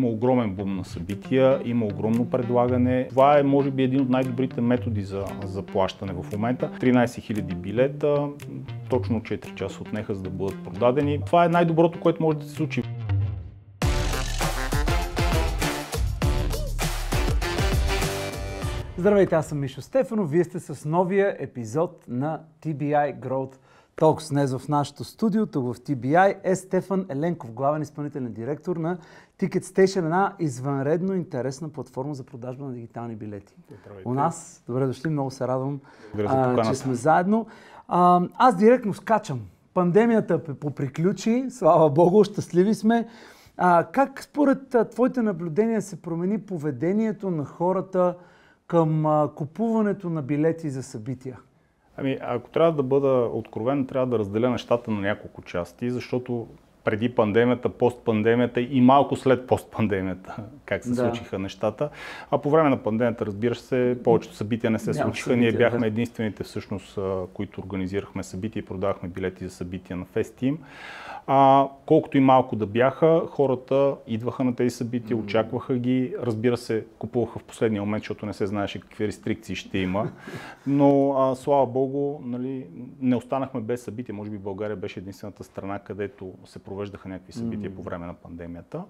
Има огромен бум на събития, има огромно предлагане. Това е, може би, един от най-добрите методи за плащане в момента. 13 000 билета, точно 4 часа отнеха, за да бъдат продадени. Това е най-доброто, което може да се случи. Здравейте, аз съм Мишо Стефанов. Вие сте с новия епизод на TBI Growth Talks. Днес в нашото студио, тук в TBI, е Стефан Еленков, главен изпълнителен директор на TicketStation, една извънредно интересна платформа за продажба на дигитални билети. Здравейте. У нас, добре дошли, много се радвам, че сме поканата. заедно. Аз директно скачам. Пандемията поприключи, слава Богу, щастливи сме. Как според твоите наблюдения се промени поведението на хората към купуването на билети за събития? Ако трябва да бъда откровен, трябва да разделя нещата на няколко части, защото преди пандемията, постпандемията и малко след постпандемията, как се случиха нещата. А по време на пандемията, разбира се, повечето събития не се случиха. Ние бяхме единствените всъщност, които организирахме събития и продавахме билети за събития на FestTeam. Колкото и малко да бяха, хората идваха на тези събития, очакваха ги, разбира се, купуваха в последния момент, защото не се знаеше какви рестрикции ще има. Но слава Богу, не останахме без събития. Може би България беше единствената страна, където се провеждаха някакви събития по време на пандемията.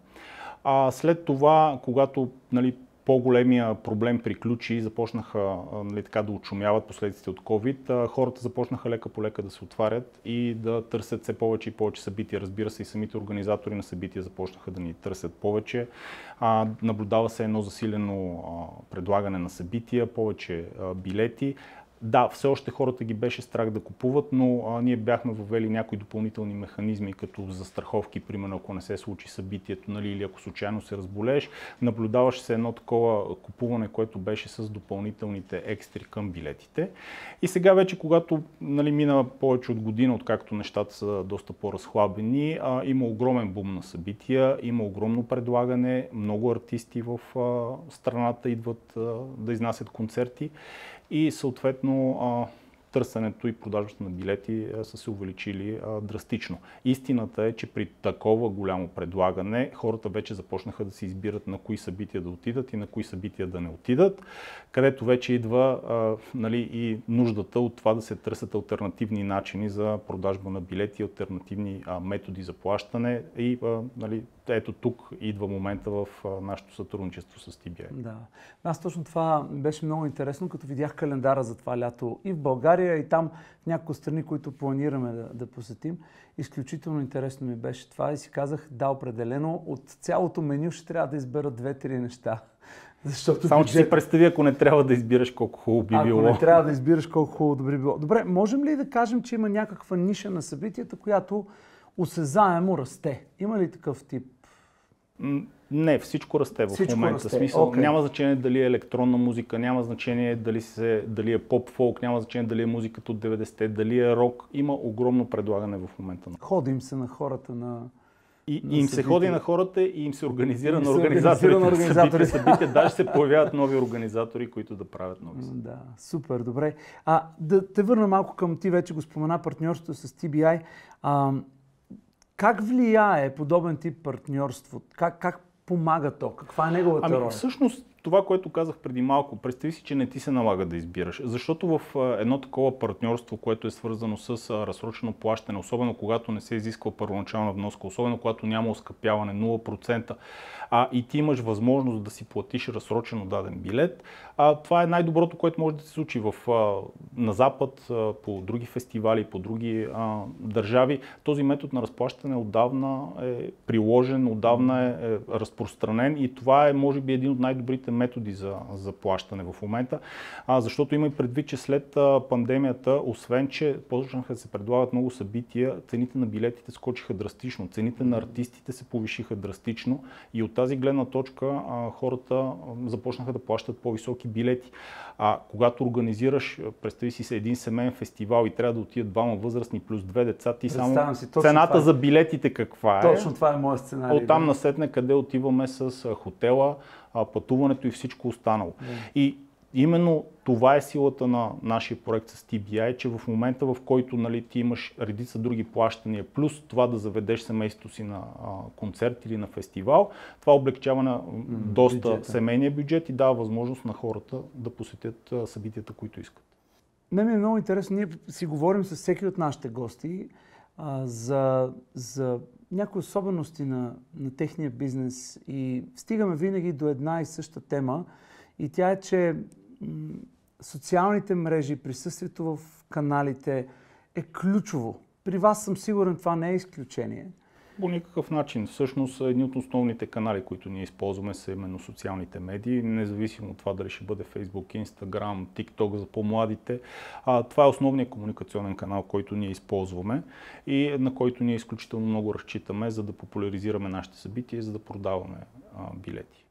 След това, когато по-големия проблем приключи и започнаха да очумяват последиците от COVID, хората започнаха лека по лека да се отварят и да търсят все повече и повече събития. Разбира се, и самите организатори на събития започнаха да ни търсят повече. Наблюдава се едно засилено предлагане на събития, повече билети. Да, все още хората ги беше страх да купуват, но ние бяхме въвели някои допълнителни механизми, като застраховки, примерно ако не се случи събитието, или ако случайно се разболееш, наблюдаваше се едно такова купуване, което беше с допълнителните екстри към билетите. И сега вече, когато мина повече от година, откакто нещата са доста по-разхлабени, има огромен бум на събития, има огромно предлагане, много артисти в страната идват да изнасят концерти. И съответно търсенето и продажбата на билети са се увеличили драстично. Истината е, че при такова голямо предлагане хората вече започнаха да се избират на кои събития да отидат и на кои събития да не отидат, където вече идва и нуждата от това да се търсят алтернативни начини за продажба на билети, алтернативни методи за плащане и ето тук идва момента в нашето сътрудничество с TBI. Да. Аз точно това беше много интересно, като видях календара за това лято и в България, и там в няколко страни, които планираме да посетим. Изключително интересно ми беше това и си казах, да, определено от цялото меню ще трябва да избера 2-3 неща. Защото само че си представи, ако не трябва да избираш, колко хубаво би било. Ако не трябва да избираш, колко хубаво би било. Добре, можем ли да кажем, че има някаква ниша на събитията, която осезаемо расте? Има ли такъв тип? Не, всичко расте в момента. Смисъл, няма значение дали е електронна музика, няма значение дали е поп-фолк, няма значение дали е музиката от 90-те, дали е рок. Има огромно предлагане в момента. Ходим се на хората И им се ходи на хората и им се организира на организаторите. Събития. Даже се появяват нови организатори, които да правят нови събития. Да, супер, добре. Да те върна малко към ти, вече го спомена, партньорството с TBI. Как влияе подобен тип партньорство? Как помага то? Каква е неговата роля? Всъщност, това, което казах преди малко, представи си, че не ти се налага да избираш. Защото в едно такова партньорство, което е свързано с разсрочено плащане, особено когато не се изисква първоначална вноска, особено когато няма оскъпяване 0%, и ти имаш възможност да си платиш разсрочено даден билет, това е най-доброто, което може да се случи на Запад, по други фестивали, по други държави. Този метод на разплащане отдавна е приложен, отдавна е разпространен и това е, може би, един от най-добрите методи за плащане в момента, защото има и предвид, че след пандемията, освен че почнаха да се предлагат много събития, цените на билетите скочиха драстично, цените на артистите се повишиха драстично и от тази гледна точка хората започнаха да плащат по-високи билети. Когато организираш, представи си един семейен фестивал и трябва да отидат двама възрастни плюс 2 деца, ти само цената за билетите каква е? Точно това е моят сценарий. Оттам насетне къде отиваме с хотела, пътуването и всичко останало. И Именно това е силата на нашия проект с TBI, че в момента, в който, нали, ти имаш редица други плащания, плюс това да заведеш семейството си на концерт или на фестивал, това облегчава на доста семейния бюджет и дава възможност на хората да посетят събитията, които искат. Мен ми е много интересно, ние си говорим с всеки от нашите гости за някои особености на техния бизнес и стигаме винаги до една и съща тема и тя е, че социалните мрежи, присъствието в каналите е ключово. При вас съм сигурен, това не е изключение. По никакъв начин. Всъщност, едни от основните канали, които ние използваме, са именно социалните медии, независимо от това дали ще бъде Facebook, Instagram, TikTok за по-младите. Това е основният комуникационен канал, който ние използваме и на който ние изключително много разчитаме, за да популяризираме нашите събития и за да продаваме билети.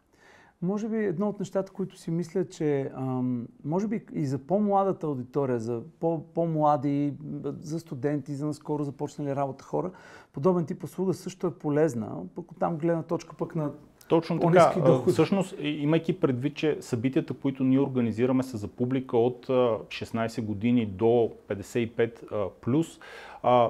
Може би едно от нещата, които си мисля, че може би и за по-младата аудитория, за по-млади, за студенти, за наскоро започнали работа хора, подобен тип услуга също е полезна. Пък оттам гледна точка пък на точно така. Всъщност, имайки предвид, че събитията, които ние организираме са за публика от 16 години до 55 плюс,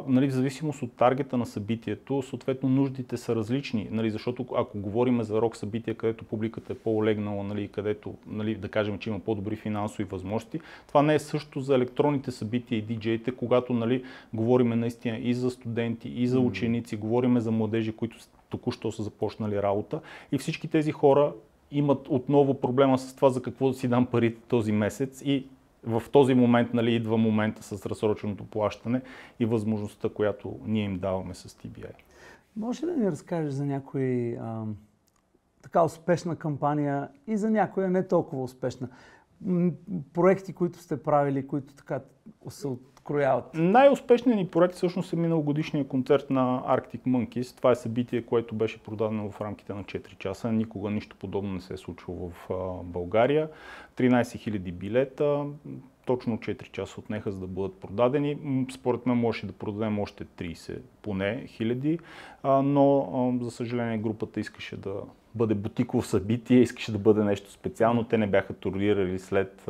нали, в зависимост от таргета на събитието, съответно нуждите са различни, нали, защото ако говорим за рок събития, където публиката е по-олегнала, нали, където, нали, да кажем, че има по-добри финансови възможности, това не е също за електронните събития и диджеите, когато, нали, говорим наистина и за студенти, и за ученици, говорим за младежи, които току-що са започнали работа и всички тези хора имат отново проблема с това за какво да си дам парите този месец и в този момент, нали, идва момента с разсроченото плащане и възможността, която ние им даваме с TBI. Може ли да ни разкажеш за някой така успешна кампания и за някоя не толкова успешна? Проекти, които сте правили, които така се открояват? Най-успешният ни проект всъщност е миналогодишния концерт на Arctic Monkeys. Това е събитие, което беше продадено в рамките на 4 часа. Никога нищо подобно не се е случило в България. 13 000 билета. Точно 4 часа отнеха, за да бъдат продадени. Според мен можеше да продадем още 30 поне хиляди, но за съжаление групата искаше да бъде бутиково събитие, искаше да бъде нещо специално. Те не бяха турнирали след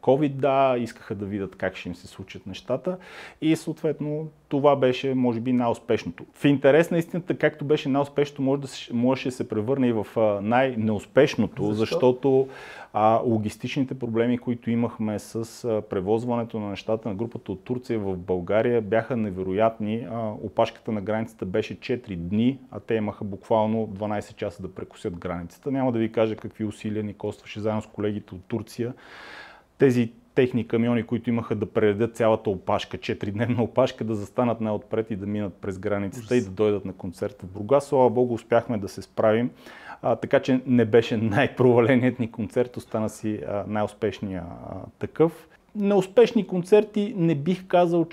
COVID, да, искаха да видят как ще им се случат нещата и съответно това беше, може би, най-успешното. В интерес на истината, както беше най-успешното, можеше да се превърне и в най-неуспешното, защото логистичните проблеми, които имахме с превозването на нещата на групата от Турция в България, бяха невероятни. Опашката на границата беше 4 дни, а те имаха буквално 12 часа да прекусят границата. Няма да ви кажа какви усилия ни костваше заедно с колегите от Турция. Тези техни камиони, които имаха да прередят цялата опашка, 4-дневна опашка, да застанат най-отпред и да минат през границата и да дойдат на концерт в Бургас. Слава Богу, успяхме да се справим. Така че не беше най-проваленият ни концерт, остана си най-успешният такъв. Неуспешни концерти не бих казал,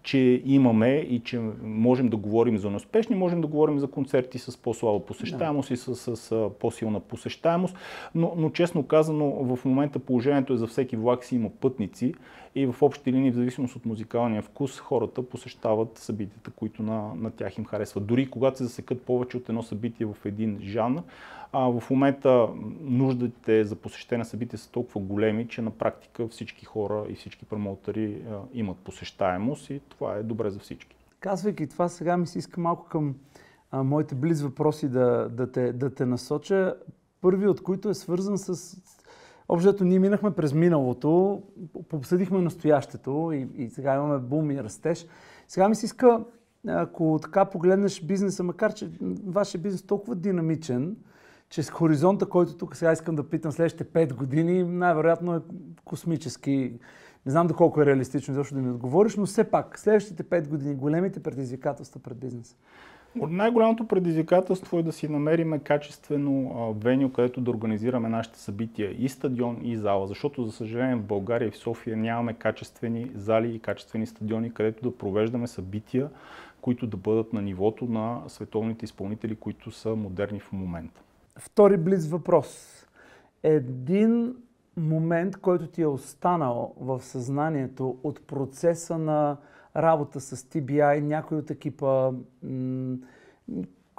че имаме и че можем да говорим за неуспешни, можем да говорим за концерти с по-слаба посещаемост и с по-силна посещаемост, но честно казано в момента положението е за всеки влак си има пътници и в общи линии, в зависимост от музикалния вкус, хората посещават събитията, които на тях им харесват. Дори когато се засекат повече от едно събитие в един жанр, в момента нуждите за посещение на събития са толкова големи, че на практика всички хора и всички промоутъри имат посещаемост и това е добре за всички. Казвайки това, сега ми се иска малко към моите близ въпроси да те насоча. Първи от които е свързан с... Общо ние минахме през миналото, обсъдихме настоящето и сега имаме бум и растеж. Сега ми се иска, ако така погледнеш бизнеса, макар че вашия бизнес е толкова динамичен, че с хоризонта, който тук сега искам да питам следващите 5 години, най-вероятно е космически. Не знам доколко е реалистично защото да ми отговориш, но все пак следващите 5 години големите предизвикателства пред бизнеса. Най-голямото предизвикателство е да си намерим качествено веню, където да организираме нашите събития и стадион, и зала, защото за съжаление в България и в София нямаме качествени зали и качествени стадиони, където да провеждаме събития, които да бъдат на нивото на световните изпълнители, които са модерни в момента. Втори близ въпрос. Един момент, който ти е останал в съзнанието от процеса на работа с TBI, някой от екипа,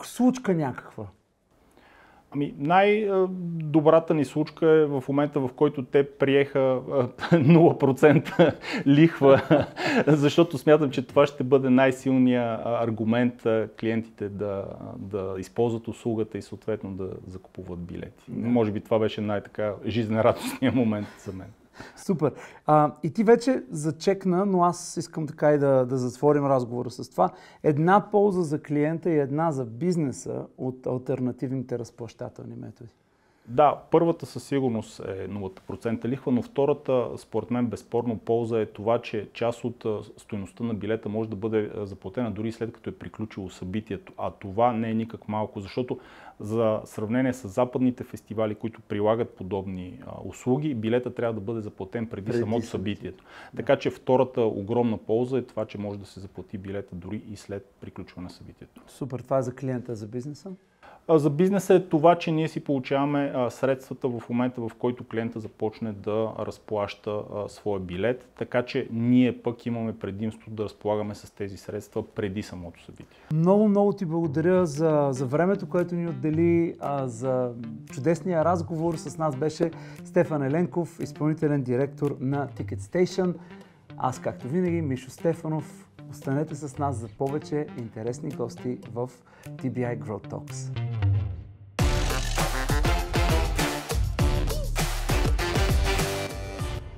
случка някаква? Ами най-добрата ни случка е в момента, в който те приеха 0% лихва, защото смятам, че това ще бъде най-силният аргумент клиентите да използват услугата и съответно да закупуват билети. Може би това беше най-така жизнерадостният момент за мен. Супер. И ти вече зачекна, но аз искам така и да затворим разговора с това. Една полза за клиента и една за бизнеса от алтернативните разплащателни методи. Да, първата със сигурност е 0% лихва, но втората, според мен, безспорно полза е това, че част от стойността на билета може да бъде заплатена дори след като е приключило събитието. А това не е никак малко, защото за сравнение с западните фестивали, които прилагат подобни услуги, билета трябва да бъде заплатен преди самото събитието. Така че втората огромна полза е това, че може да се заплати билета дори и след приключване на събитието. Супер, това е за клиента, за бизнеса? За бизнеса е това, че ние си получаваме средствата в момента, в който клиента започне да разплаща своя билет, така че ние пък имаме предимство да разполагаме с тези средства преди самото събитие. Много, много ти благодаря за времето, което ни отдели, за чудесния разговор. С нас беше Стефан Еленков, изпълнителен директор на Ticket Station. Аз, както винаги, Мишо Стефанов. Останете с нас за повече интересни гости в TBI Growth Talks.